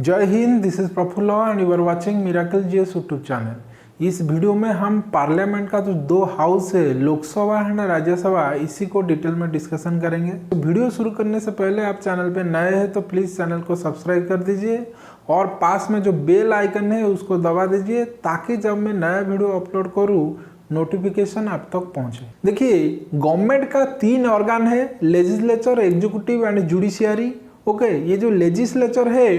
जय हिंद, this is Prafull and you are watching miracle GS YouTube channel. इस video में हम पार्लियामेंट का जो दो हाउस है, लोकसभा एंड राज्यसभा, इसी को डिटेल में डिस्कशन करेंगे। तो वीडियो शुरू करने से पहले आप चैनल पे नए हैं तो प्लीज़ चैनल को सब्सक्राइब कर दीजिए और पास में जो बेल आइकन है उसको दबा दीजिए ताकि जब मैं नया वीडियो अपलोड करूँ नोटिफिकेशन आप तक पहुंचे। देखिए, गवर्नमेंट का 3 ऑर्गन है, legislature, executive and judiciary. Okay, ये जो लेजिस्लेचर है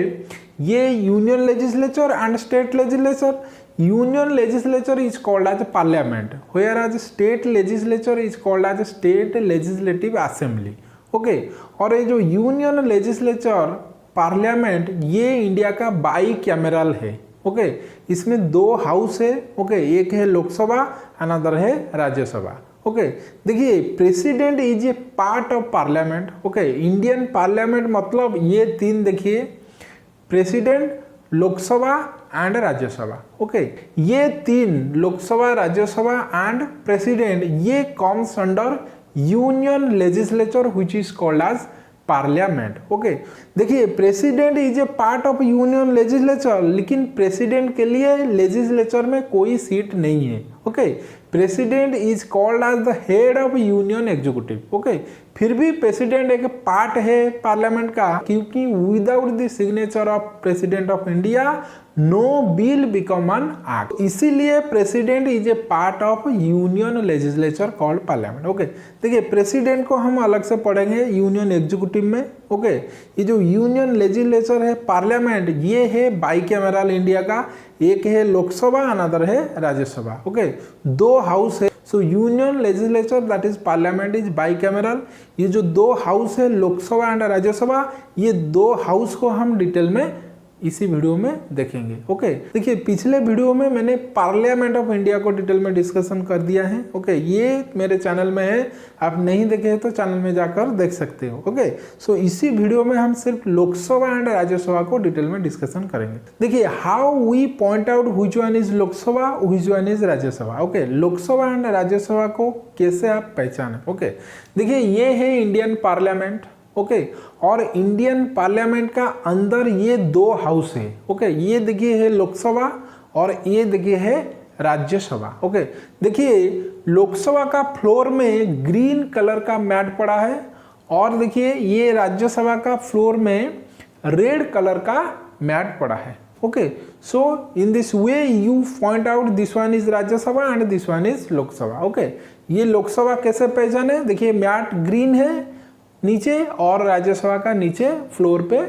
ये union legislature and state legislature. Union legislature is called as parliament, where as state legislature is called as state legislative assembly. Okay, और ये जो यूनियन लेजिस्लेचर पार्लियामेंट ये India का bicameral है। ओके, इसमें 2 हाउस है। ओके, एक है लोकसभा, अनदर है राज्यसभा। ओके, देखिए, president is a part of parliament. Okay, Indian parliament मतलब ये 3 देखिए, president, Lok Sabha and Rajya Sabha. Okay, ये 3 लोकसभा, राज्यसभा एंड प्रेसिडेंट ये comes under union legislature which is called as parliament. Okay, देखिए, president is a part of union legislature, लेकिन president के लिए legislature में कोई सीट नहीं है। Okay, president is called as the head of union executive. Okay, फिर भी प्रेसिडेंट एक पार्ट है पार्लियामेंट का, क्योंकि without the signature of president of India no bill become an act, इसीलिए president is a part of union legislature called parliament. Okay, देखिए, president को हम अलग से पढ़ेंगे यूनियन एग्जीक्यूटिव में। ओके, ये जो यूनियन लेजिस्लेचर है पार्लियामेंट ये है बाईकैमरल इंडिया का, एक है लोकसभा, अनदर है राज्यसभा। ओके, 2 हाउस है। So union legislature that is parliament is bicameral. ये जो 2 हाउस है लोकसभा एंड राज्यसभा, ये 2 हाउस को हम डिटेल में इसी वीडियो में देखेंगे। ओके, देखिए, पिछले वीडियो में मैंने पार्लियामेंट ऑफ इंडिया को डिटेल में डिस्कशन कर दिया है। ओके, ये मेरे चैनल में है, आप नहीं देखे हैं तो चैनल में जाकर देख सकते हो। ओके, सो इसी वीडियो में हम सिर्फ लोकसभा एंड राज्यसभा को डिटेल में डिस्कशन करेंगे। देखिए, how we point out which one is Lok Sabha, which one is Rajya Sabha. Okay, Lok Sabha and Rajya Sabha को कैसे आप पहचाने। ओके, देखिए, ये है इंडियन पार्लियामेंट। ओके, और इंडियन पार्लियामेंट का अंदर ये 2 हाउस है। ओके, ये देखिए है लोकसभा और ये देखिए है राज्यसभा। ओके, देखिए, लोकसभा का फ्लोर में ग्रीन कलर का मैट पड़ा है और देखिए ये राज्यसभा का फ्लोर में रेड कलर का मैट पड़ा है। Okay, so in this way you point out this one is Rajya Sabha and this one is Lok Sabha. Okay, ये लोकसभा कैसे पहचाने, देखिए मैट ग्रीन है नीचे और राज्यसभा का नीचे फ्लोर पे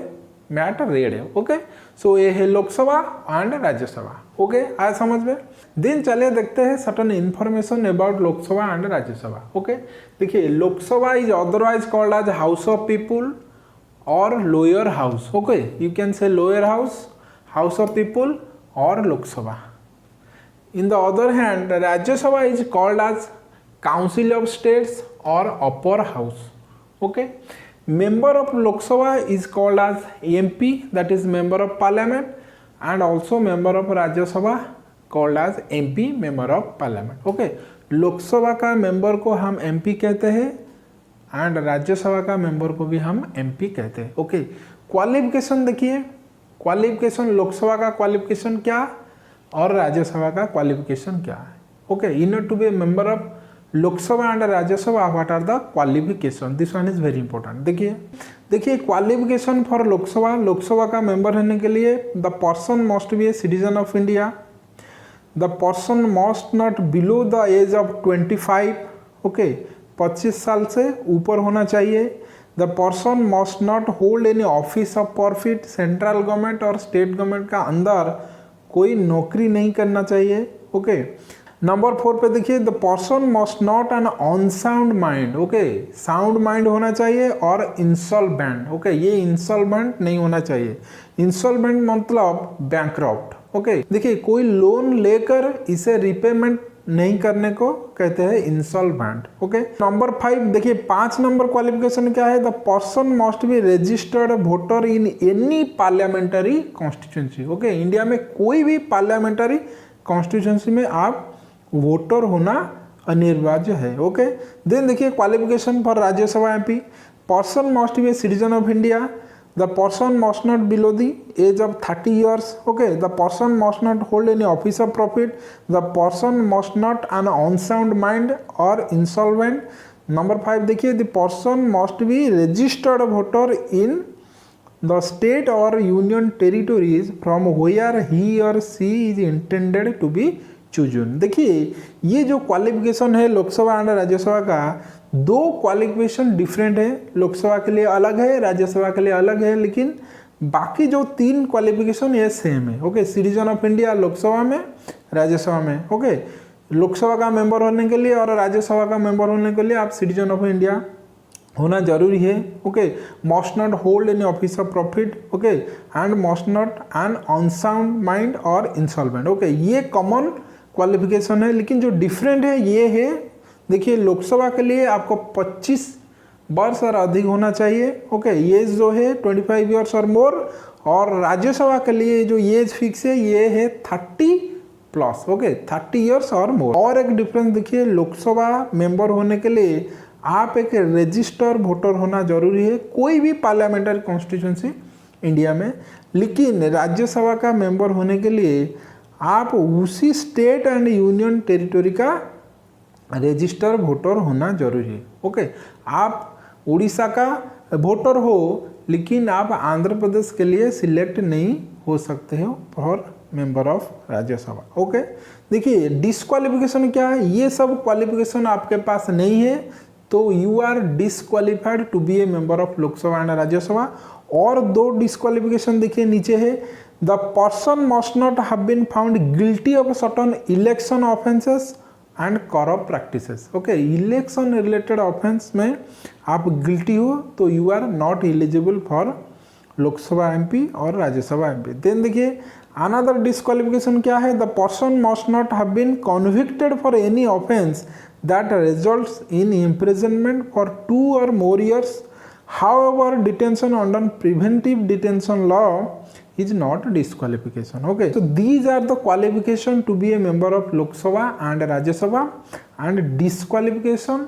मैट रेड है। ओके, सो ये है लोकसभा एंड राज्यसभा। ओके, आया समझ में। दिन चले देखते हैं certain information about Lok Sabha and Rajya Sabha. Okay, देखिए, Lok Sabha is otherwise called as house of people और lower house. Okay, you can say lower house, house of people और Lok Sabha. In the other hand Rajya Sabha is called as council of states और upper house. Okay, member of Lok Sabha is called as MP, that is member of parliament, and also member of Rajya Sabha called as MP, member of parliament. Okay, लोक सभा का member को हम MP कहते हैं and Rajya Sabha का member को भी हम MP कहते हैं। ओके, क्वालिफिकेशन देखिए, क्वालिफिकेशन लोकसभा का क्वालिफिकेशन क्या और राज्यसभा का क्वालिफिकेशन क्या है। Okay, in order to be member of Lok Sabha and Rajya Sabha what are the qualification, this one is very important. देखिए क्वालिफिकेशन फॉर लोकसभा, लोकसभा का मेंबर होने के लिए the person must be a citizen of India, the person must not below the age of 25। Okay, 25 साल से ऊपर होना चाहिए। The person must not hold any office of profit, central government और स्टेट गवर्नमेंट का अंदर कोई नौकरी नहीं करना चाहिए। ओके, नंबर 4 पे देखिए, the person must not an unsound mind. Okay, sound mind होना चाहिए और इंसॉल्वेंट। ओके, ये इंसॉल्वेंट नहीं होना चाहिए। इंसॉल्वेंट मतलब बैंकरप्ट। ओके, देखिए, कोई लोन लेकर इसे रिपेमेंट नहीं करने को कहते हैं इंसॉल्वेंट। ओके, नंबर 5 देखिए, 5 नंबर क्वालिफिकेशन क्या है, the person must be registered voter in any parliamentary constituency. Okay, India में कोई भी पार्लियामेंटरी कॉन्स्टिट्यूंसी में आप वोटर होना अनिवार्य है। ओके, देन देखिए qualification for Rajya Sabha MP, person must be a citizen of India, the person must not below the age of 30 years, okay, the person must not hold any office of profit, the person must not an unsound mind और insolvent. Number 5 देखिए, the person must be registered voter in the state और union territories from where he और she is intended to be chosen. देखिए ये जो qualification है Lok Sabha and Rajya Sabha का, दो क्वालिफिकेशन डिफरेंट है, लोकसभा के लिए अलग है, राज्यसभा के लिए अलग है, लेकिन बाकी जो 3 क्वालिफिकेशन ये सेम है। Okay, citizen of India Lok Sabha में, राज्यसभा में। ओके, लोकसभा का मेंबर होने के लिए और राज्यसभा का मेंबर होने के लिए आप सिटीजन ऑफ इंडिया होना जरूरी है। Okay, must not hold any office of profit, okay, and must not an unsound mind और इंसॉल्वेंट। ओके, ये कॉमन क्वालिफिकेशन है, लेकिन जो डिफरेंट है ये है, देखिए लोकसभा के लिए आपको 25 वर्ष और अधिक होना चाहिए। ओके, एज जो है 25 ईयर्स और मोर, और राज्यसभा के लिए जो एज फिक्स है ये है 30 प्लस। ओके, 30 ईयर्स और मोर। और एक डिफरेंस देखिए, लोकसभा मेंबर होने के लिए आप एक रजिस्टर वोटर होना जरूरी है, कोई भी पार्लियामेंट्री कॉन्स्टिट्यूंसी इंडिया में, लेकिन राज्यसभा का मेंबर होने के लिए आप उसी स्टेट एंड यूनियन टेरिटोरी का रजिस्टर वोटर होना जरूरी है। ओके, आप उड़ीसा का वोटर हो लेकिन आप आंध्र प्रदेश के लिए सिलेक्ट नहीं हो सकते हो for member of Rajya Sabha. Okay, देखिए डिस्क्वालिफिकेशन क्या है, ये सब क्वालिफिकेशन आपके पास नहीं है तो you are disqualified to be a member of Lok Sabha and Rajya Sabha. और 2 डिस्क्वालिफिकेशन देखिए नीचे है, the person must not have been found guilty of certain election offences and corrupt practices. Okay, election related offence में आप गिल्टी हो तो you are not eligible for Lok Sabha MP और Rajya Sabha MP. Then देखिए अनदर डिस्क्वालिफिकेशन क्या है, the person must not have been convicted for any offence that results in imprisonment for 2 or more years. However, detention under preventive detention law is not disqualification. Okay, so these are the qualification to be a member of Lok Sabha and Rajya Sabha, and disqualification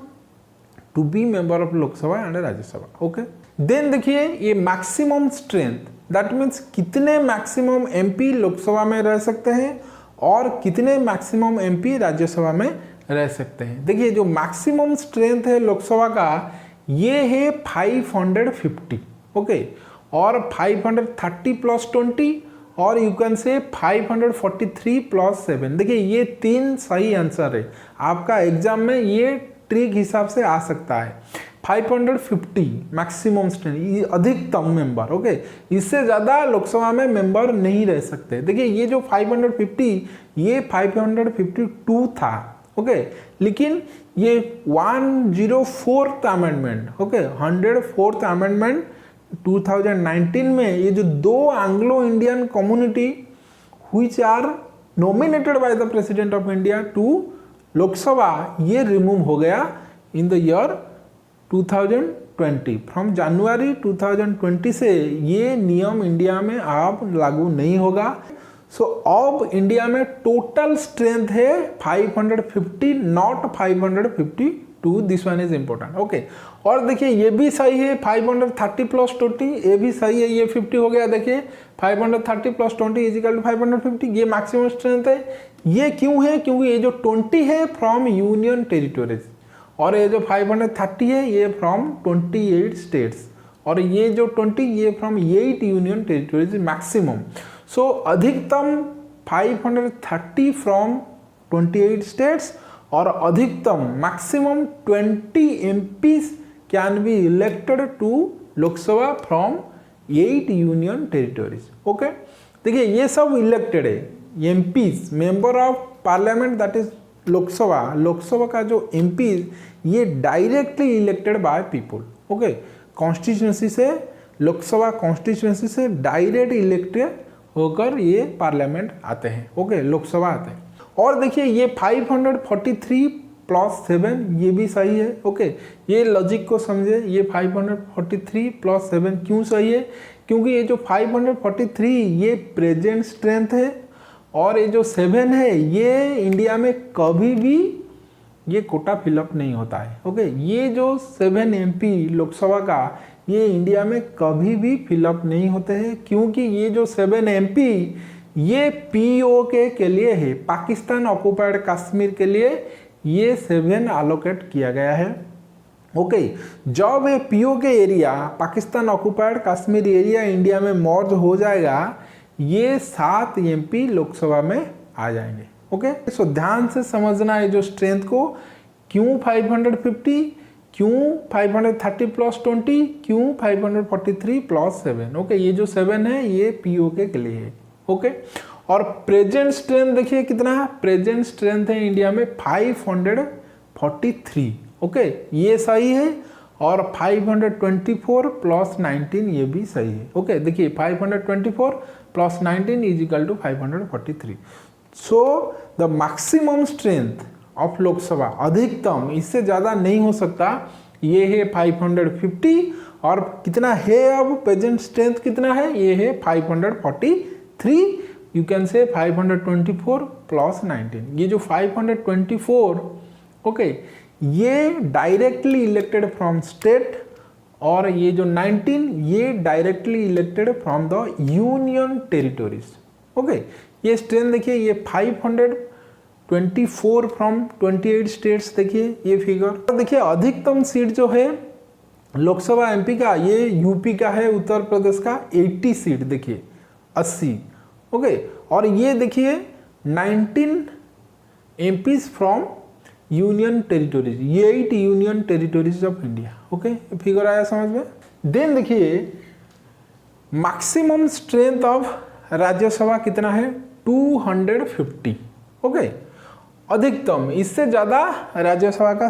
to be member of Lok Sabha and Rajya Sabha. Okay, then देखिए ये maximum strength, that means कितने maximum MP Lok Sabha में रह सकते हैं और कितने maximum MP Rajya Sabha में रह सकते हैं। देखिए जो मैक्सिमम स्ट्रेंथ है लोकसभा का ये है 550। ओके, और 530 प्लस 20 और यू कैन से 543 प्लस 7। देखिए ये 3 सही आंसर है आपका, एग्जाम में ये ट्रिक हिसाब से आ सकता है। 550 मैक्सिमम स्ट्रेंथ, अधिकतम मेंबर। ओके, इससे ज़्यादा लोकसभा में मेंबर नहीं रह सकते। देखिए ये जो 550 ये 552 था। ओके, लेकिन ये 104th amendment, okay, 104th amendment 2019 में ये जो 2 Anglo Indian community which are nominated by the president of India to Lok Sabha, ये रिमूव हो गया in the year 2020। From January 2020 से ये नियम इंडिया में अब लागू नहीं होगा। सो अब इंडिया में टोटल स्ट्रेंथ है 550, not 552। This one is important. Okay, और देखिए ये भी सही है 530 प्लस 20, ये भी सही है, ये 50 हो गया। देखिए 530 प्लस 20 इज इक्वल टू 550, ये मैक्सिमम स्ट्रेंथ है। ये क्यों है, क्योंकि ये जो 20 है फ्रॉम यूनियन टेरिटोरीज और ये जो 530 है ये फ्रॉम 28 स्टेट्स, और ये जो 20 ये from 8 union territories maximum. So अधिकतम 530 फ्रॉम 28 स्टेट्स और अधिकतम maximum 20 MPs can be elected to Lok Sabha from 8 union territories. Okay, देखिए ये सब इलेक्टेड है, MPs member of parliament, that is Lok Sabha. Lok Sabha का जो MPs ये directly elected by people. Okay, constituency से, लोकसभा कॉन्स्टिट्यूंसी से डायरेक्ट इलेक्टेड होकर ये पार्लियामेंट आते हैं। ओके, लोकसभा आते हैं। और देखिए ये 543 प्लस 7 ये भी सही है। ओके, ये लॉजिक को समझे, ये 543 प्लस 7 क्यों सही है, क्योंकि ये जो 543 ये प्रेजेंट स्ट्रेंथ है और ये जो 7 है ये इंडिया में कभी भी ये कोटा फिलअप नहीं होता है। ओके, ये जो 7 MP लोकसभा का ये इंडिया में कभी भी फिलअप नहीं होते हैं, क्योंकि ये जो 7 MP ये POK के लिए है, पाकिस्तान ऑक्युपाइड कश्मीर के लिए ये 7 एलोकेट किया गया है। ओके, जब ये POK area Pakistan occupied Kashmir area India में मर्ज हो जाएगा, ये 7 MP लोकसभा में आ जाएंगे। ओके, सो ध्यान से समझना है जो स्ट्रेंथ को, क्यों 550, क्यों 530 प्लस 20, क्यों 543 प्लस 7। ओके, ये जो 7 है ये POK के लिए है। ओके, और प्रेजेंट स्ट्रेंथ देखिए कितना है, प्रेजेंट स्ट्रेंथ है इंडिया में 543। ओके, ये सही है, और 524 प्लस 19 ये भी सही है। ओके, देखिए 524 plus 19 is equal to 543। So the maximum strength of Lok Sabha, अधिकतम इससे ज़्यादा नहीं हो सकता, ये है 550, और कितना है अब प्रेजेंट स्ट्रेंथ कितना है, ये है 543, यू कैन से 524 प्लस 19। ये जो 524, ओके, ये डायरेक्टली इलेक्टेड फ्रॉम स्टेट, और ये जो 19 ये directly elected from the union territories. Okay, ये स्ट्रेंथ देखिए, ये 524 फ्रॉम 28 स्टेट्स, देखिए ये फिगर। देखिए अधिकतम सीट जो है लोकसभा MP का, ये UP का है, उत्तर प्रदेश का 80 सीट, देखिए 80। ओके, और ये देखिए 19 MPs फ्रॉम यूनियन टेरिटोरीज, ये 8 union territories of India. Okay, figure आया समझ में। देन देखिए मैक्सिमम स्ट्रेंथ ऑफ राज्यसभा कितना है, 250। ओके, अधिकतम, इससे ज़्यादा राज्यसभा का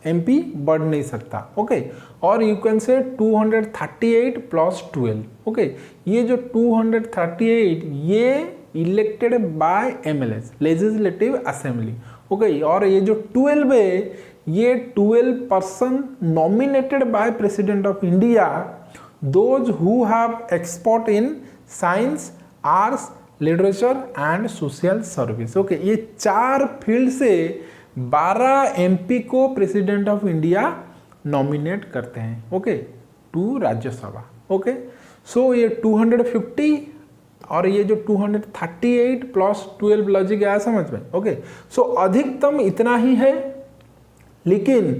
MP बढ़ नहीं सकता। ओके, और यू कैन से 238 प्लस 12। ओके, ये जो 238 ये elected by MLAs, legislative assembly. Okay, और ये जो 12 है ये 12 person nominated by president of India, those who have expert in science, arts, literature and social service. Okay, ये 4 फील्ड से 12 MP को प्रेसिडेंट ऑफ इंडिया नॉमिनेट करते हैं। Okay, to Rajya Sabha. Okay, so ये 250 और ये जो 238 प्लस 12 लॉजिक आया समझ में। ओके, सो अधिकतम इतना ही है, लेकिन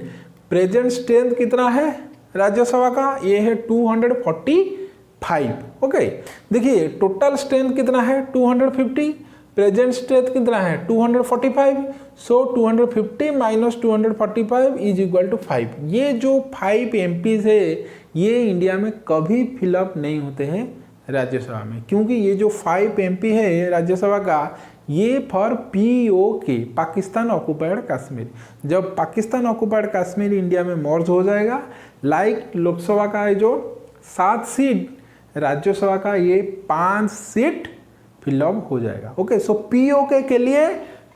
प्रेजेंट स्ट्रेंथ कितना है राज्यसभा का, ये है 245। ओके, देखिए टोटल स्ट्रेंथ कितना है 250, प्रेजेंट स्ट्रेंथ कितना है 245, सो 250 माइनस 245 इज इक्वल टू 5। ये जो 5 MPs है ये इंडिया में कभी फिलअप नहीं होते हैं राज्यसभा में, क्योंकि ये जो 5 MP है राज्यसभा का ये for POK, Pakistan occupied Kashmir. जब पाकिस्तान ऑक्युपाइड कश्मीर इंडिया में मर्ज हो जाएगा, लाइक लोकसभा का है जो 7 सीट, राज्यसभा का ये 5 सीट फिलअप हो जाएगा। ओके, सो POK के लिए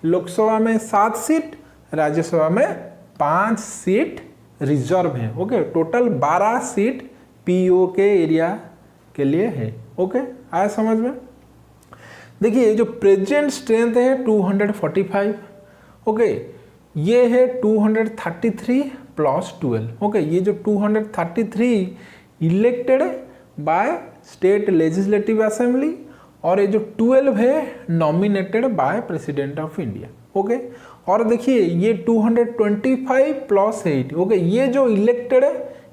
लोकसभा में 7 सीट, राज्यसभा में 5 सीट रिजर्व है। Okay, total 12 seat POK area के लिए है। ओके, आया समझ में। देखिए जो प्रेजेंट स्ट्रेंथ है 245। ओके, ये है 233 प्लस 12। ओके, ये जो 233 elected by state legislative assembly, और ये जो 12 है nominated by president of India. Okay, और देखिए ये 225 प्लस 8। ओके, ये जो इलेक्टेड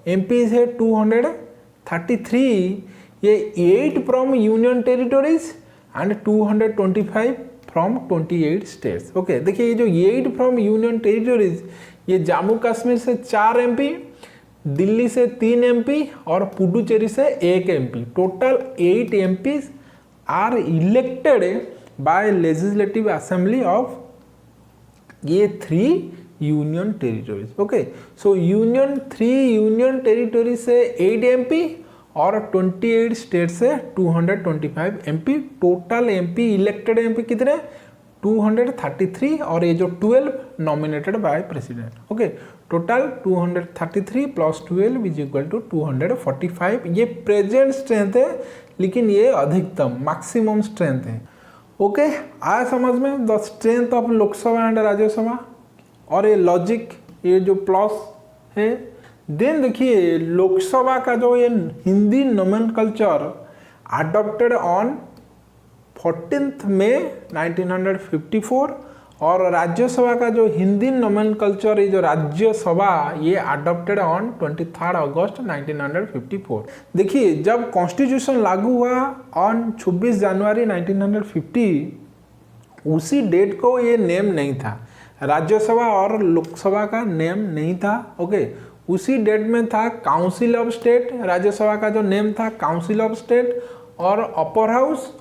MPs है 233, ये 8 from union territories and 225 from 28 states. Okay, देखिए ये जो 8 फ्रॉम यूनियन टेरिटोरीज, ये जम्मू कश्मीर से 4 MP, दिल्ली से 3 MP और पुडुचेरी से 1 MP। Total 8 MPs are elected by legislative assembly of ये 3 union territories. Okay, so 3 union territory से 8 MP और 28 स्टेट से 225 MP। Total MP elected MP कितने 233, और ये जो 12 nominated by president. Okay, total 233 plus 12 is equal to 245। ये present strength है, लेकिन ये अधिकतम मैक्सिमम स्ट्रेंथ है। ओके, आया समझ में the strength of Lok Sabha and Rajya Sabha. और ये लॉजिक, ये जो प्लस है देन देखिए लोकसभा का जो ये हिंदी नोमेनकल्चर अडॉप्टेड ऑन 14 मई 1954 और राज्यसभा का जो हिंदी नोमेनकल्चर ये जो राज्यसभा ये अडॉप्टेड ऑन 23 अगस्त 1954। देखिए जब कॉन्स्टिट्यूशन लागू हुआ ऑन 26 जनवरी 1950 उसी डेट को ये नेम नहीं था, राज्यसभा और लोकसभा का नेम नहीं था। ओके, उसी डेट में था काउंसिल ऑफ स्टेट, राज्यसभा का जो नेम था काउंसिल ऑफ स्टेट, और upper house,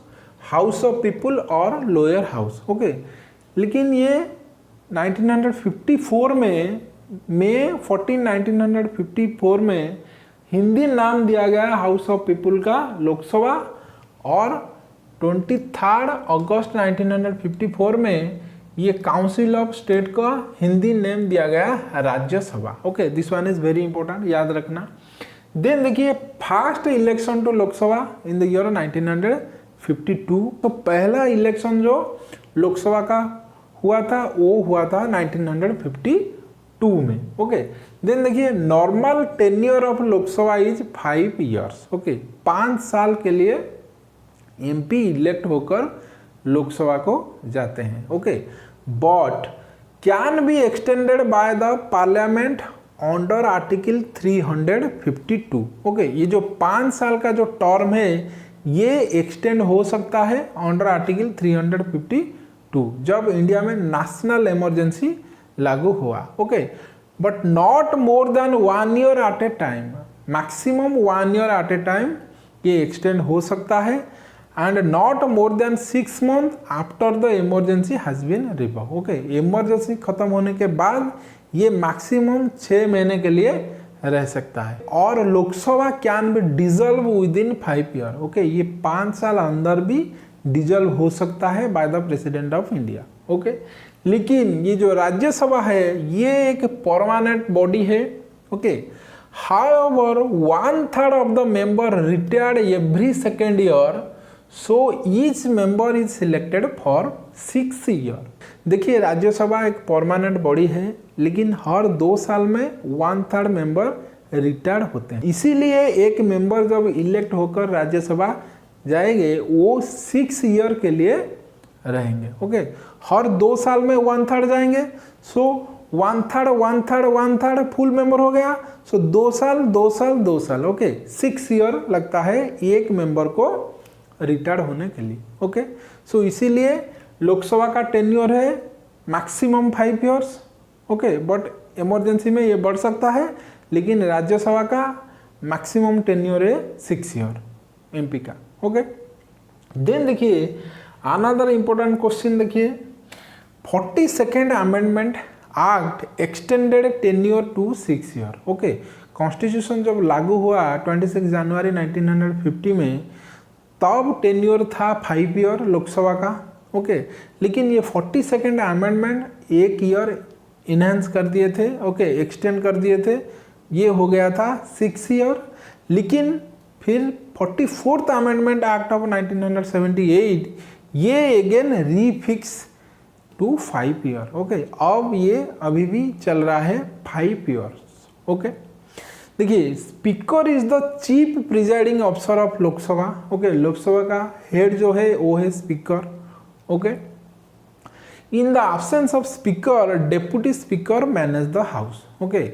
house of people और लोअर हाउस। ओके, लेकिन ये 1954 में मई 14 1954 में हिंदी नाम दिया गया हाउस ऑफ पीपुल का लोकसभा, और 23 अगस्त 1954 में ये काउंसिल ऑफ स्टेट का हिंदी नेम दिया गया Rajya Sabha. Okay, this one is very important, याद रखना। देन देखिए first election to Lok Sabha in the year 1952। तो पहला इलेक्शन जो लोकसभा का हुआ था वो हुआ था 1952 में। ओके, देन देखिए normal tenure of Lok Sabha is 5 years. Okay, 5 साल के लिए एमपी इलेक्ट होकर लोकसभा को जाते हैं। Okay, but can be extended by the parliament under article 352। Okay, ये जो 5 साल का जो टर्म है ये एक्सटेंड हो सकता है अंडर आर्टिकल 352 जब इंडिया में नेशनल इमरजेंसी लागू हुआ। Okay, but not more than 1 year at a time, maximum 1 year at a time ये एक्सटेंड हो सकता है, and not more than 6 month after the emergency has been revolve. Okay, emergency खत्म होने के बाद ये मैक्सिमम 6 महीने के लिए रह सकता है, और Lok Sabha can be dissolved with in 5 year. Okay, ये 5 साल अंदर भी डिजल्व हो सकता है bye the president of India. Okay, लेकिन ये जो राज्यसभा है ये एक परमानेंट बॉडी है। Okay, however 1/3 of the member retired every second year, so each member is selected for 6 year. देखिए राज्यसभा एक परमानेंट बॉडी है, लेकिन हर 2 साल में 1/3 मेंबर रिटायर्ड होते हैं, इसीलिए एक मेंबर जब इलेक्ट होकर राज्यसभा जाएंगे वो 6 ईयर के लिए रहेंगे। ओके, हर 2 साल में 1/3 जाएंगे, सो 1/3 फुल मेंबर हो गया, सो 2 साल 2 साल 2 साल। ओके, 6 ईयर लगता है एक मेंबर को रिटायर्ड होने के लिए। ओके, सो इसीलिए लोकसभा का टेन्योर है maximum 5 years. Okay, but emergency में ये बढ़ सकता है, लेकिन राज्यसभा का मैक्सिमम टेन्योर है 6 ईयर एमपी का। ओके, देन देखिए अनदर इंपॉर्टेंट क्वेश्चन देखिए 42nd amendment act extended tenure to 6 year. Okay, constitution जब लागू हुआ 26 जनवरी 1950 में, तब टेन्योर था 5 ईयर लोकसभा का। ओके, लेकिन ये 42nd अमेंडमेंट 1 ईयर इनहेंस कर दिए थे। ओके, एक्सटेंड कर दिए थे, ये हो गया था 6 ईयर। लेकिन फिर 44th अमेंडमेंट एक्ट ऑफ 1978 ये again refix to 5 year. Okay, अब ये अभी भी चल रहा है 5 ईयर्स। ओके, देखिए speaker is the chief presiding officer of Lok Sabha. Okay, Lok Sabha का हेड जो है वो है speaker. Okay, in the absence of speaker deputy speaker manage the house. Okay,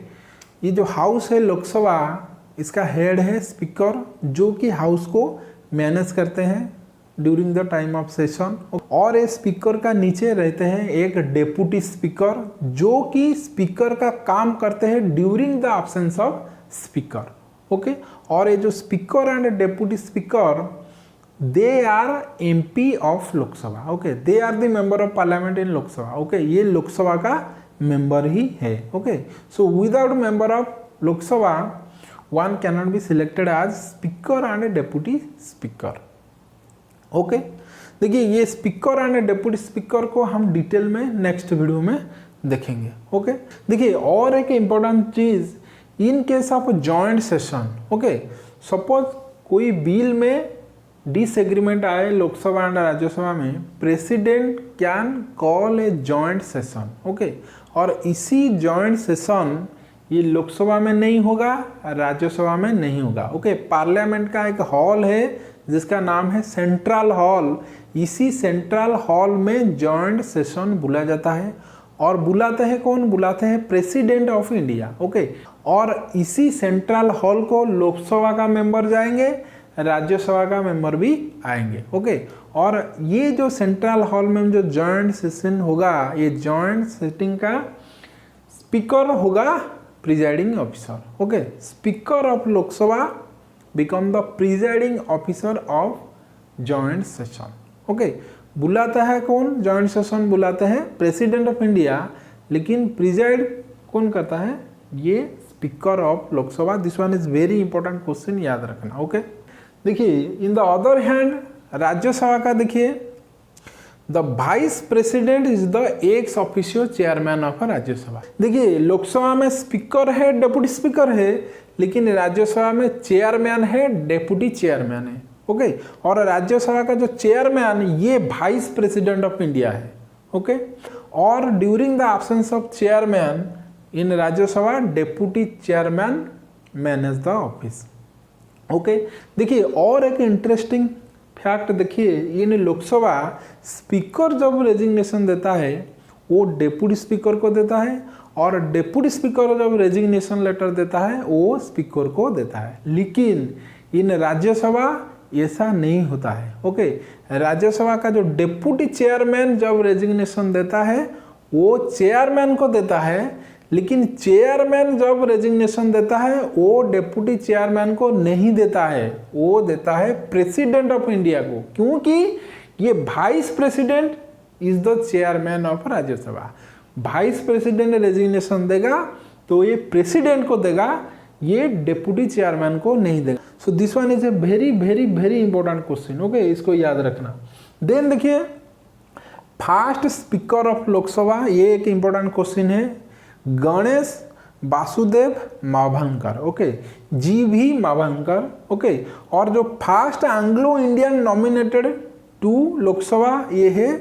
ये जो हाउस है लोकसभा इसका हेड है स्पीकर, जो कि हाउस को मैनेज करते हैं during the time of session, और ये स्पीकर का नीचे रहते हैं एक डेप्यूटी स्पीकर जो कि स्पीकर का काम करते हैं during the absence of speaker. Okay, और ये जो speaker and deputy speaker they are MP of Lok Sabha. Okay, they are the member of parliament in Lok Sabha. Okay, ये लोकसभा का मेंबर ही है। Okay, so without member of Lok Sabha one cannot be selected as speaker and deputy speaker। Okay, देखिए ये speaker and deputy speaker को हम detail में next video में देखेंगे। ओके, देखिए और एक इम्पोर्टेंट चीज, इन case of joint session, okay, suppose कोई बिल में डिसएग्रीमेंट आए लोकसभा एंड राज्यसभा में, president can call a joint session. Okay, और इसी जॉइंट सेशन ये लोकसभा में नहीं होगा, राज्यसभा में नहीं होगा। ओके, पार्लियामेंट का एक हॉल है जिसका नाम है सेंट्रल हॉल। इसी सेंट्रल हॉल में जॉइंट सेशन बुलाया जाता है और बुलाते हैं कौन? बुलाते हैं प्रेसिडेंट ऑफ इंडिया। ओके, और इसी सेंट्रल हॉल को लोकसभा का मेंबर जाएंगे, राज्यसभा का मेंबर भी आएंगे। ओके, और ये जो सेंट्रल हॉल में जो जॉइंट सेशन होगा, ये जॉइंट सेटिंग का स्पीकर होगा presiding officer. Okay, speaker of Lok Sabha become the presiding officer of joint session. Okay, बुलाता है कौन? जॉइंट सेशन बुलाते हैं प्रेसिडेंट ऑफ इंडिया, लेकिन प्रिजाइड कौन करता है? ये speaker of Lok Sabha. This one is very important question, याद रखना। ओके, देखिए इन द अदर हैंड राज्यसभा का देखिए, the vice president is the ex officio chairman of Rajya Sabha. देखिए लोकसभा में स्पीकर है, डेप्यूटी स्पीकर है, लेकिन राज्यसभा में चेयरमैन है, डेप्यूटी चेयरमैन है। ओके, और राज्यसभा का जो चेयरमैन ये वाइस प्रेसिडेंट ऑफ इंडिया है। ओके, और during the absence of chairman in Rajya Sabha deputy chairman manage the office. Okay, देखिए और एक इंटरेस्टिंग फैक्ट देखिए, इन लोकसभा स्पीकर जब रेजिग्नेशन देता है वो डेप्यूटी स्पीकर को देता है, और डेप्यूटी स्पीकर जब रेजिग्नेशन लेटर देता है वो स्पीकर को देता है। लेकिन इन राज्यसभा ऐसा नहीं होता है। ओके, राज्यसभा का जो डेप्यूटी चेयरमैन जब रेजिग्नेशन देता है वो चेयरमैन को देता है, लेकिन चेयरमैन जब रेजिग्नेशन देता है वो डेप्यूटी चेयरमैन को नहीं देता है, वो देता है प्रेसिडेंट ऑफ इंडिया को, क्योंकि ये vice president is the chairman of Rajya Sabha. Vice president resignation देगा तो ये प्रेसिडेंट को देगा, ये डेप्यूटी चेयरमैन को नहीं देगा। So this one is a very very very important question. Okay, इसको याद रखना। देन देखिए फर्स्ट स्पीकर ऑफ लोकसभा, ये एक इंपॉर्टेंट क्वेश्चन है, Ganesh Vasudev Mavalankar. Okay, G V. Mavalankar. Okay, और जो first Anglo Indian nominated to Lok Sabha ये है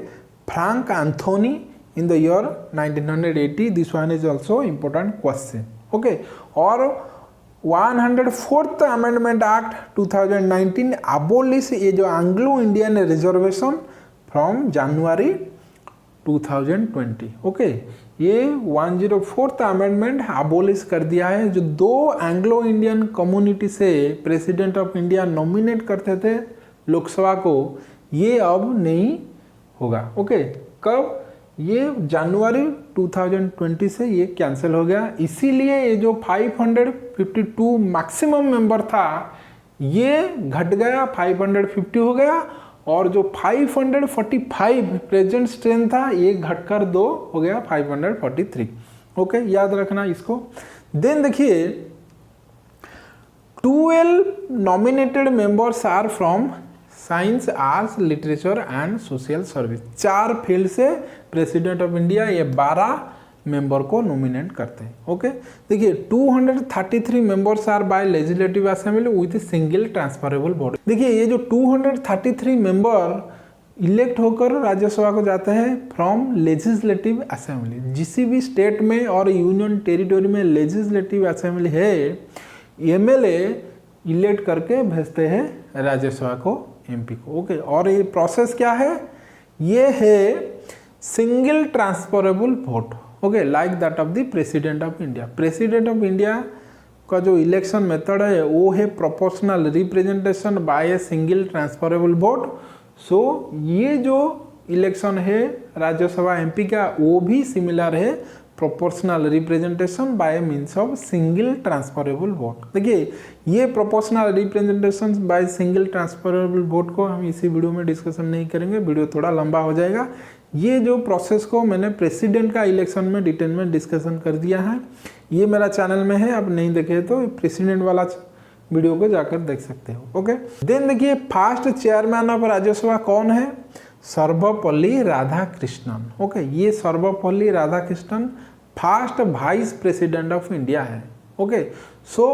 Frank Anthony in the year 1980। This one is also important question. Okay, और 104th अमेंडमेंट एक्ट 2019 अबोलिश ये जो Anglo Indian reservation from January 2020। Okay, ये 104th amendment abolish कर दिया है। जो दो एंग्लो इंडियन कम्युनिटी से प्रेसिडेंट ऑफ इंडिया नॉमिनेट करते थे लोकसभा को, ये अब नहीं होगा। ओके, कब? ये जनवरी 2020 से ये कैंसिल हो गया। इसीलिए ये जो 552 मैक्सिमम मेंबर था ये घट गया, 550 हो गया, और जो 545 प्रेजेंट स्ट्रेंथ था ये घटकर 2 हो गया 543। ओके, याद रखना इसको। देन देखिए 12 nominated members are from science, arts, literature and social service. 4 field से प्रेसिडेंट ऑफ इंडिया ये 12 मेंबर को नॉमिनेट करते हैं। ओके, देखिए 233 members are by legislative assembly with single transferable vote. देखिए ये जो 233 मेंबर इलेक्ट होकर राज्यसभा को जाते हैं फ्रॉम लेजिस्लेटिव असेंबली। जिस भी स्टेट में और यूनियन टेरिटोरी में लेजिस्लेटिव असेंबली है, एमएलए इलेक्ट करके भेजते हैं राज्यसभा को, एमपी को। ओके, और ये प्रोसेस क्या है? ये है single transferable vote. Okay, like that of the president of India. President of India का जो इलेक्शन मेथड है वो है proportional representation by a single transferable vote. So ये जो इलेक्शन है राज्यसभा एमपी का वो भी सिमिलर है, proportional representation bye means of single transferable vote. देखिए ये proportional representation by single transferable vote को हम इसी वीडियो में डिस्कशन नहीं करेंगे, वीडियो थोड़ा लंबा हो जाएगा। ये जो प्रोसेस को मैंने प्रेसिडेंट का इलेक्शन में डिटेल में डिस्कशन कर दिया है, ये मेरा चैनल में है, अब नहीं देखे तो प्रेसिडेंट वाला वीडियो को जाकर देख सकते हो। ओके, देन देखिए फर्स्ट चेयरमैन ऑफ राज्यसभा कौन है? सर्वपल्ली राधाकृष्णन। ओके, ये Sarvepalli Radhakrishnan first vice president of India है। Okay, so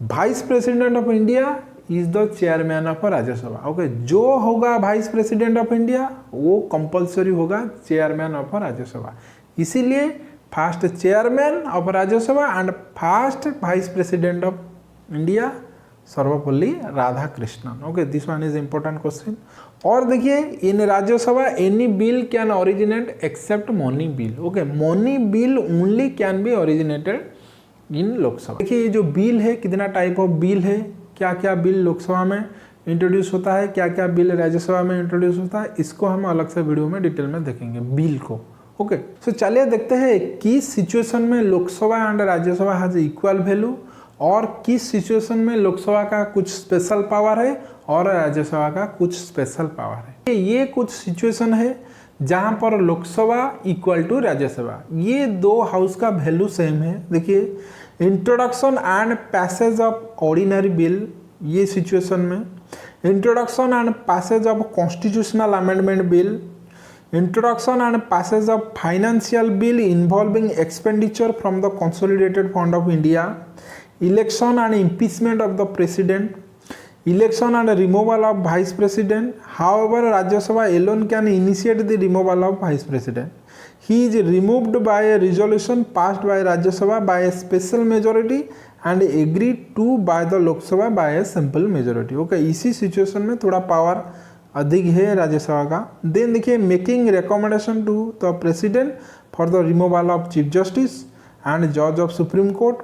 vice president of India is the chairman of Rajya Sabha. Okay, जो होगा वाइस प्रेसिडेंट ऑफ इंडिया वो कंपलसरी होगा चेयरमैन ऑफ राज्यसभा। इसीलिए first chairman of Rajya Sabha and first vice president of India Sarvepalli Radhakrishnan. Okay, this one is important question. और देखिए इन Rajya Sabha any bill can originate except money bill. Okay, money bill only can be originated in Lok Sabha. देखिए ये जो bill है, कितना type of bill है, क्या क्या बिल लोकसभा में इंट्रोड्यूस होता है, क्या क्या बिल राज्यसभा में इंट्रोड्यूस होता है, इसको हम अलग से वीडियो में डिटेल में देखेंगे बिल को। ओके, सो चलिए देखते हैं किस सिचुएशन में Lok Sabha and Rajya Sabha has equal value और किस सिचुएशन में लोकसभा का कुछ स्पेशल पावर है और राज्यसभा का कुछ स्पेशल पावर है। ये कुछ सिचुएशन है जहां पर लोकसभा इक्वल टू राज्यसभा, ये दो हाउस का वैल्यू सेम है। देखिए introduction and passage of ordinary bill, ये सिचुएशन में introduction and passage of constitutional amendment bill, introduction and passage of financial bill involving expenditure from the consolidated fund of India, election and impeachment of the president, election and removal of vice president. However, Rajya Sabha alone can initiate the removal of vice president. He is removed by a resolution passed by Rajya Sabha by a special majority and agreed to by the Lok Sabha by a simple majority. Okay, इसी situation में थोड़ा power अधिक है राज्यसभा का। Then देखिए making recommendation to the president for the removal of chief justice and जज of supreme court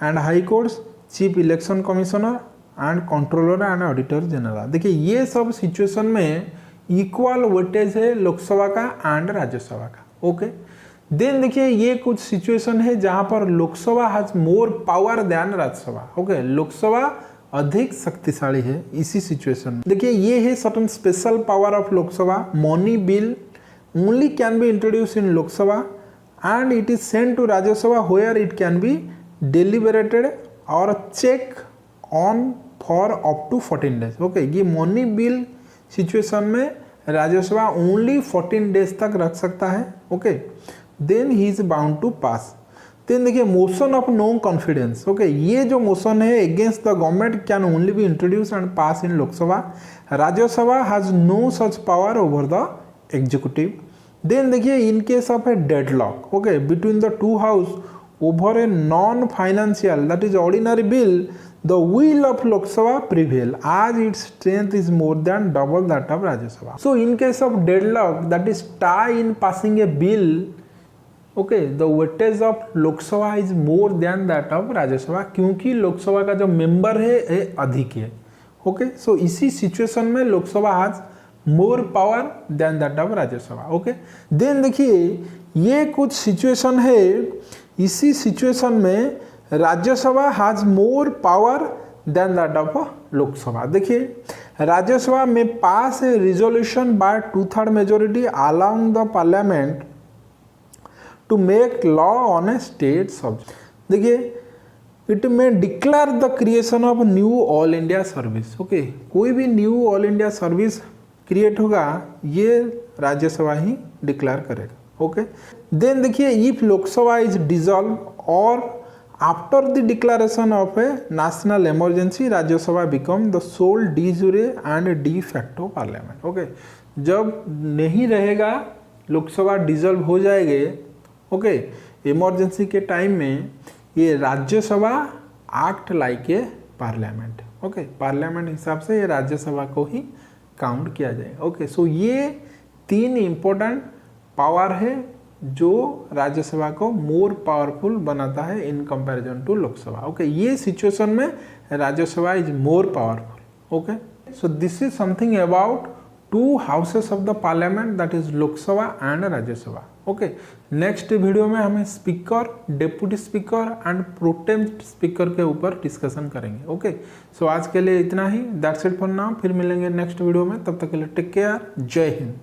and high courts, chief election commissioner and controller and auditor general. देखिए ये सब सिचुएशन में इक्वल वेटेज है लोकसभा का एंड राज्यसभा का। Okay, then देखिए ये कुछ सिचुएशन है जहां पर Lok Sabha has more power than Rajya Sabha. Okay, Lok Sabha अधिक शक्तिशाली है इसी सिचुएशन में। देखिए ये है certain special power of Lok Sabha, money bill only can be introduce in Lok Sabha and it is sent to Rajya Sabha where it can be deliberated और check on for up to 14 days. Okay, ये मनी बिल सिचुएशन में Rajya Sabha only 14 days तक रख सकता है। Okay, then he is bound to pass. Then देखिए motion of no confidence. Okay, ये जो मोशन है against the government can only be introduce and pass in Lok Sabha. Rajya Sabha has no such power over the executive. Then देखिए in case of a deadlock, okay, between the two house over a non-financial, that is ordinary bill, the will of Lok Sabha prevail as its strength is more than double that of Rajya Sabha. So in case of deadlock, that is tie in passing a bill, okay, the weightage of Lok Sabha is more than that of Rajya Sabha, क्योंकि लोक सभा का जो member है अधिक है। Okay, सो इसी situation में Lok Sabha has more power than that of Rajya Sabha. Okay, then देखिए ये कुछ सिचुएशन है, इसी सिचुएशन में Rajya Sabha has more power than that of Lok Sabha. देखिए राज्यसभा में pass a resolution by 2/3 majority allowing the parliament to make law on a state subject. देखिए it may declare the creation of new all India service. Okay, कोई भी new all India service create होगा ये राज्यसभा ही declare करेगा। Okay, then देखिए if Lok Sabha is dissolve और after the declaration of a national emergency Rajya Sabha become the sole de jure and de facto parliament. Okay, जब नहीं रहेगा लोकसभा डिसॉल्व हो जाएंगे, ओके, इमरजेंसी के टाइम में ये Rajya Sabha act like a parliament. Okay, parliament हिसाब से ये राज्यसभा को ही काउंट किया जाएगा। ओके, सो ये 3 इंपॉर्टेंट पावर है जो राज्यसभा को मोर पावरफुल बनाता है in comparison to Lok Sabha. Okay, ये सिचुएशन में Rajya Sabha is more powerful. Okay, so this is something about 2 houses of the parliament, that is Lok Sabha and Rajya Sabha. Okay, next video में हमें speaker, deputy speaker and pro tem speaker के ऊपर discussion करेंगे। Okay, सो आज के लिए इतना ही, दैट्स इट फॉर नाउ। फिर मिलेंगे नेक्स्ट वीडियो में, तब तक के लिए टेक केयर, जय हिंद।